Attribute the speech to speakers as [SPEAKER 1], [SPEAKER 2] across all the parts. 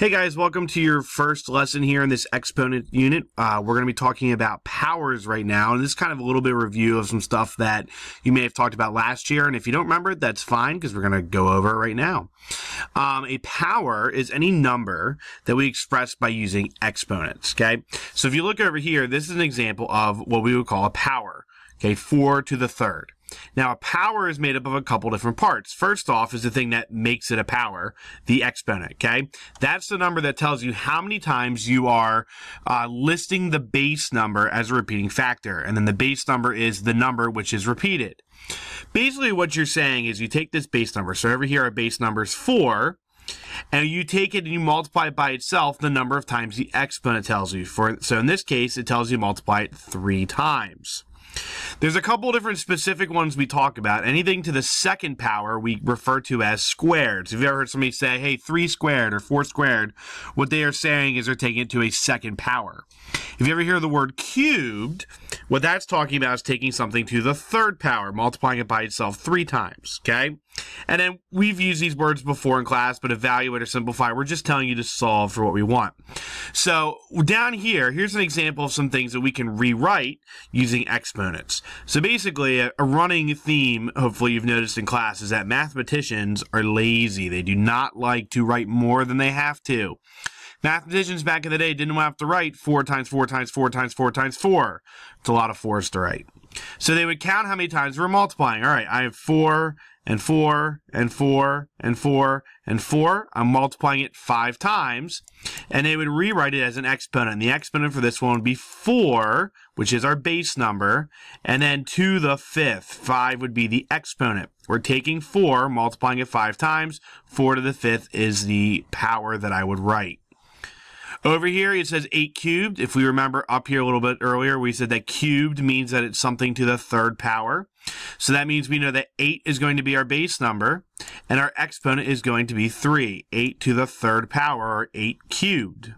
[SPEAKER 1] Hey guys, welcome to your first lesson here in this exponent unit. We're going to be talking about powers right now, and this is kind of a little bit of review of some stuff that you may have talked about last year, and if you don't remember it, that's fine because we're going to go over it right now. A power is any number that we express by using exponents, okay? So if you look over here, this is an example of what we would call a power, okay, 4 to the third. Now, a power is made up of a couple different parts. First off is the thing that makes it a power, the exponent, okay? That's the number that tells you how many times you are listing the base number as a repeating factor. And then the base number is the number which is repeated. Basically, what you're saying is you take this base number. So over here, our base number is 4. And you take it and you multiply it by itself the number of times the exponent tells you. So in this case, it tells you to multiply it 3 times. There's a couple different specific ones we talk about. Anything to the second power we refer to as squared. So if you ever heard somebody say, hey, 3 squared or 4 squared, what they are saying is they're taking it to a second power. If you ever hear the word cubed, what that's talking about is taking something to the third power, multiplying it by itself 3 times, okay? And then we've used these words before in class, but evaluate or simplify, we're just telling you to solve for what we want. So down here, here's an example of some things that we can rewrite using exponents. So basically, a running theme, hopefully you've noticed in class, is that mathematicians are lazy. They do not like to write more than they have to. Mathematicians back in the day didn't have to write 4 times 4 times 4 times 4 times 4. It's a lot of 4s to write. So they would count how many times we're multiplying. All right, I have 4 and 4 and 4 and 4 and 4. I'm multiplying it 5 times, and they would rewrite it as an exponent. And the exponent for this one would be 4, which is our base number, and then to the 5th. 5 would be the exponent. We're taking 4, multiplying it 5 times. 4 to the 5th is the power that I would write. Over here, it says 8 cubed. If we remember up here a little bit earlier, we said that cubed means that it's something to the third power. So that means we know that 8 is going to be our base number, and our exponent is going to be 3. 8 to the third power, or 8 cubed.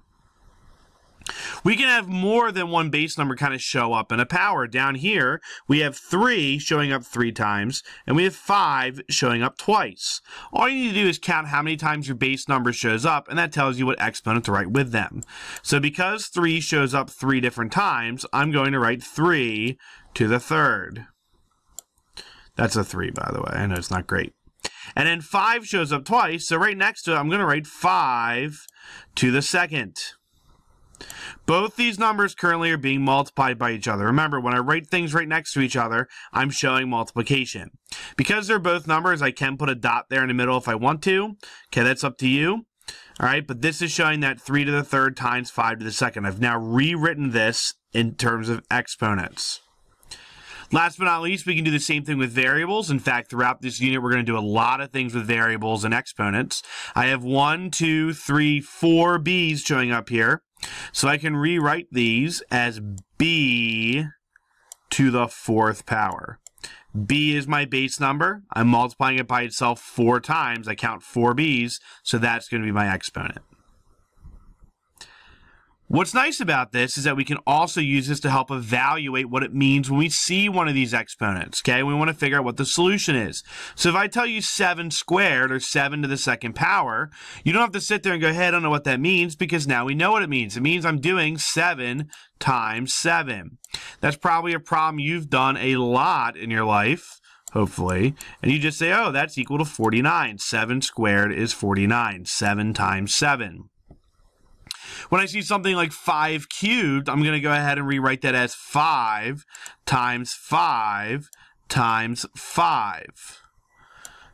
[SPEAKER 1] We can have more than one base number kind of show up in a power. Down here, we have 3 showing up 3 times, and we have 5 showing up twice. All you need to do is count how many times your base number shows up, and that tells you what exponent to write with them. So because 3 shows up 3 different times, I'm going to write 3 to the third. That's a 3, by the way. I know it's not great. And then 5 shows up twice, so right next to it, I'm going to write 5 to the second. Both these numbers currently are being multiplied by each other. Remember, when I write things right next to each other, I'm showing multiplication. Because they're both numbers, I can put a dot there in the middle if I want to. Okay, that's up to you. All right, but this is showing that 3 to the third times 5 to the second. I've now rewritten this in terms of exponents. Last but not least, we can do the same thing with variables. In fact, throughout this unit, we're going to do a lot of things with variables and exponents. I have 1, 2, 3, 4 b's showing up here. So I can rewrite these as b to the 4th power. B is my base number. I'm multiplying it by itself 4 times. I count 4 b's, so that's going to be my exponent. What's nice about this is that we can also use this to help evaluate what it means when we see one of these exponents, okay? We want to figure out what the solution is. So if I tell you 7 squared, or 7 to the second power, you don't have to sit there and go, hey, I don't know what that means, because now we know what it means. It means I'm doing 7 times 7. That's probably a problem you've done a lot in your life, hopefully, and you just say, oh, that's equal to 49. 7 squared is 49. 7 times 7. When I see something like 5 cubed, I'm going to go ahead and rewrite that as 5 times 5 times 5.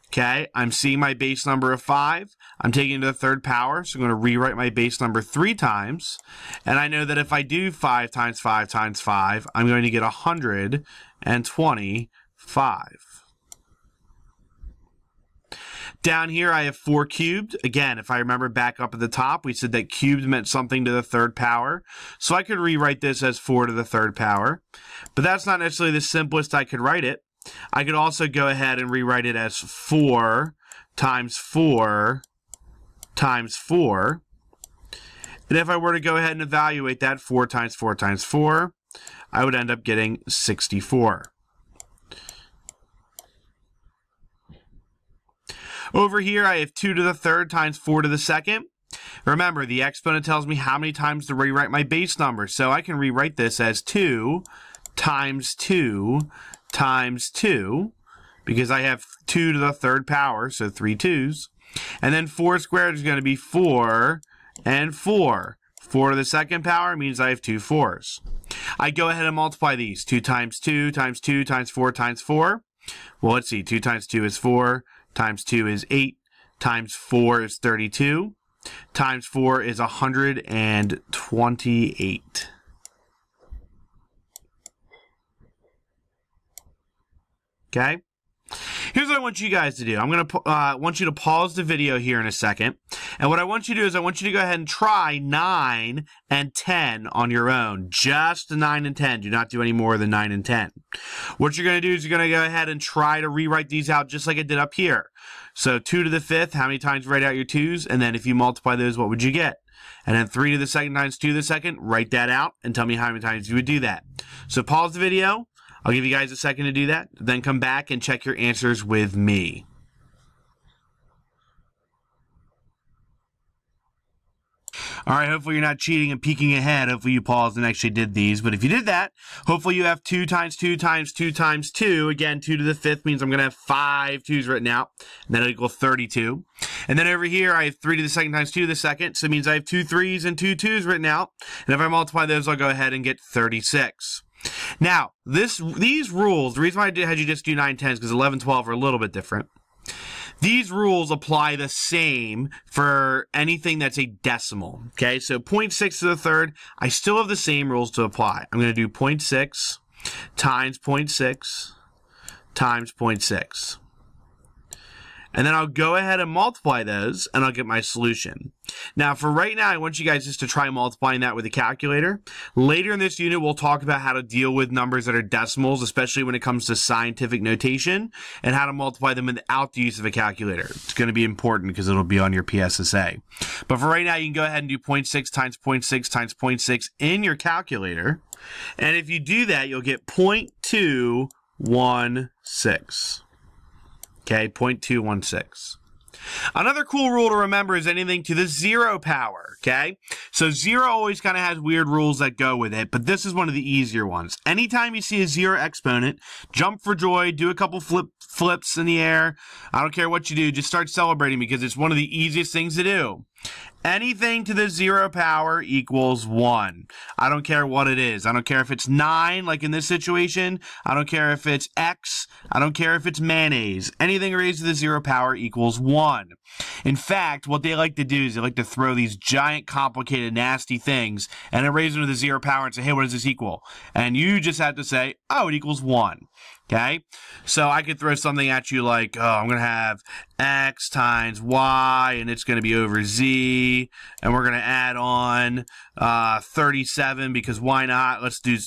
[SPEAKER 1] Okay, I'm seeing my base number of 5. I'm taking it to the third power, so I'm going to rewrite my base number 3 times. And I know that if I do 5 times 5 times 5, I'm going to get 125. Down here, I have 4 cubed. Again, if I remember back up at the top, we said that cubed meant something to the third power. So I could rewrite this as 4 to the third power. But that's not necessarily the simplest I could write it. I could also go ahead and rewrite it as 4 times 4 times 4. And if I were to go ahead and evaluate that, 4 times 4 times 4, I would end up getting 64. Over here, I have 2 to the third times 4 to the second. Remember, the exponent tells me how many times to rewrite my base number. So I can rewrite this as 2 times 2 times 2, because I have 2 to the third power, so 3 2's. And then 4 squared is going to be 4 and 4. 4 to the second power means I have 2 4's. I go ahead and multiply these. 2 times 2 times 2 times 4 times 4. Well, let's see. 2 times 2 is 4, times 2 is 8, times 4 is 32, times 4 is 128. Okay? Here's what I want you guys to do. I'm going to want you to pause the video here in a second. And what I want you to do is I want you to go ahead and try 9 and 10 on your own. Just 9 and 10. Do not do any more than 9 and 10. What you're going to do is you're going to go ahead and try to rewrite these out just like I did up here. So 2 to the 5th, how many times write out your 2's? And then if you multiply those, what would you get? And then 3 to the second times 2 to the second, write that out and tell me how many times you would do that. So pause the video. I'll give you guys a second to do that. Then come back and check your answers with me. All right, hopefully you're not cheating and peeking ahead. Hopefully you paused and actually did these. But if you did that, hopefully you have 2 times 2 times 2 times 2. Again, 2 to the 5th means I'm going to have 5 2's written out. And that'll equal 32. And then over here, I have 3 to the second times 2 to the second. So it means I have 2 3's and 2 2's written out. And if I multiply those, I'll go ahead and get 36. Now, these rules, the reason why I had you just do 9 10 is because 11 12 are a little bit different. These rules apply the same for anything that's a decimal. Okay, so 0.6 to the third, I still have the same rules to apply. I'm going to do 0.6 times 0.6 times 0.6. And then I'll go ahead and multiply those, and I'll get my solution. Now, for right now, I want you guys just to try multiplying that with a calculator. Later in this unit, we'll talk about how to deal with numbers that are decimals, especially when it comes to scientific notation, and how to multiply them without the use of a calculator. It's going to be important because it'll be on your PSSA. But for right now, you can go ahead and do 0.6 times 0.6 times 0.6 in your calculator. And if you do that, you'll get 0.216. Okay, 0.216. Another cool rule to remember is anything to the 0 power, okay? So 0 always kind of has weird rules that go with it, but this is one of the easier ones. Anytime you see a 0 exponent, jump for joy, do a couple flips in the air. I don't care what you do, just start celebrating because it's one of the easiest things to do. Anything to the 0 power equals 1. I don't care what it is. I don't care if it's 9, like in this situation. I don't care if it's X. I don't care if it's mayonnaise. Anything raised to the 0 power equals 1. In fact, what they like to do is they like to throw these giant, complicated, nasty things and then raise them to the 0 power and say, hey, what does this equal? And you just have to say, oh, it equals 1. Okay, so I could throw something at you like, oh, I'm going to have X times Y, and it's going to be over Z, and we're going to add on 37, because why not? Let's do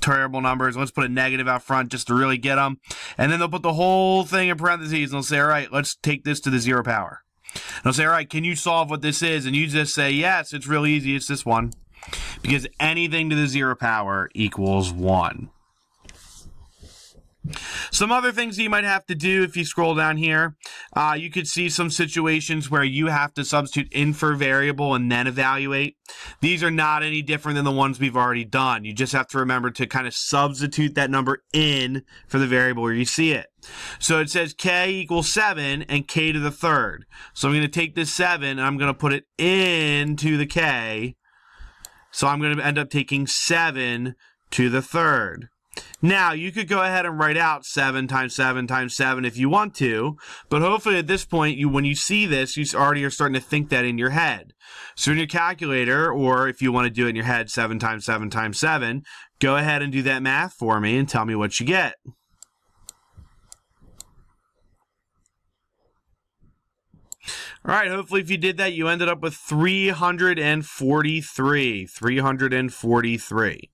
[SPEAKER 1] terrible numbers. Let's put a negative out front just to really get them. And then they'll put the whole thing in parentheses, and they'll say, all right, let's take this to the 0 power. And they'll say, all right, can you solve what this is? And you just say, yes, it's real easy. It's this one. Because anything to the 0 power equals 1. Some other things you might have to do if you scroll down here, you could see some situations where you have to substitute in for a variable and then evaluate. These are not any different than the ones we've already done. You just have to remember to kind of substitute that number in for the variable where you see it. So it says k equals 7 and k to the third. So I'm going to take this 7 and I'm going to put it into the k. So I'm going to end up taking 7 to the third. Now, you could go ahead and write out 7 times 7 times 7 if you want to, but hopefully at this point, when you see this, you already are starting to think that in your head. So in your calculator, or if you want to do it in your head, 7 times 7 times 7, go ahead and do that math for me and tell me what you get. All right, hopefully if you did that, you ended up with 343. 343.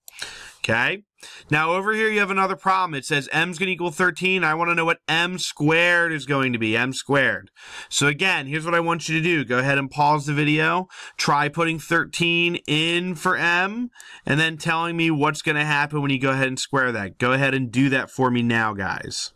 [SPEAKER 1] Okay? Now over here you have another problem. It says m's going to equal 13. I want to know what m squared is going to be, m squared. So again, here's what I want you to do. Go ahead and pause the video. Try putting 13 in for m, and then telling me what's going to happen when you go ahead and square that. Go ahead and do that for me now, guys.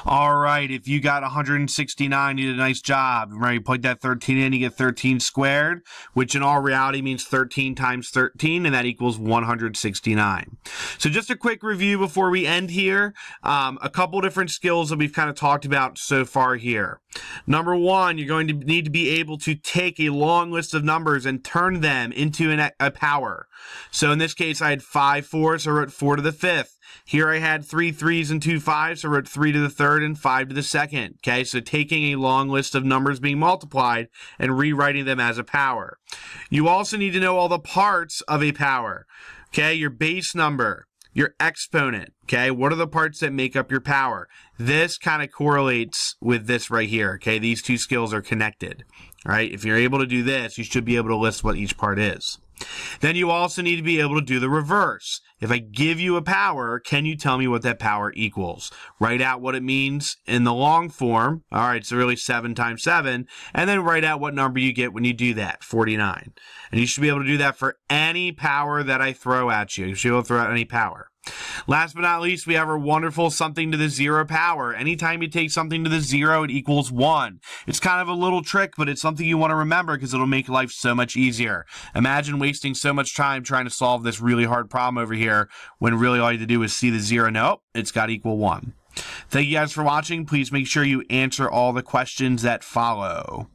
[SPEAKER 1] All right, if you got 169, you did a nice job. Remember, you plug that 13 in, you get 13 squared, which in all reality means 13 times 13, and that equals 169. So just a quick review before we end here. A couple different skills that we've kind of talked about so far here. Number one, you're going to need to be able to take a long list of numbers and turn them into a power. So in this case, I had 5 4s, so I wrote 4 to the 5th. Here I had 3 3s and 2 5s, so I wrote 3 to the 3rd and 5 to the 2nd. Okay, so taking a long list of numbers being multiplied and rewriting them as a power. You also need to know all the parts of a power. Okay, your base number, your exponent. Okay, what are the parts that make up your power? This kind of correlates with this right here. Okay, these two skills are connected. All right, if you're able to do this, you should be able to list what each part is. Then you also need to be able to do the reverse. If I give you a power, can you tell me what that power equals? Write out what it means in the long form. All right, so really 7 times 7. And then write out what number you get when you do that, 49. And you should be able to do that for any power that I throw at you. You should be able to throw out any power. Last but not least, we have our wonderful something to the 0 power. Anytime you take something to the 0, it equals 1. It's kind of a little trick, but it's something you want to remember because it'll make life so much easier. Imagine wasting so much time trying to solve this really hard problem over here when really all you have to do is see the 0. Nope, it's got to equal 1. Thank you guys for watching. Please make sure you answer all the questions that follow.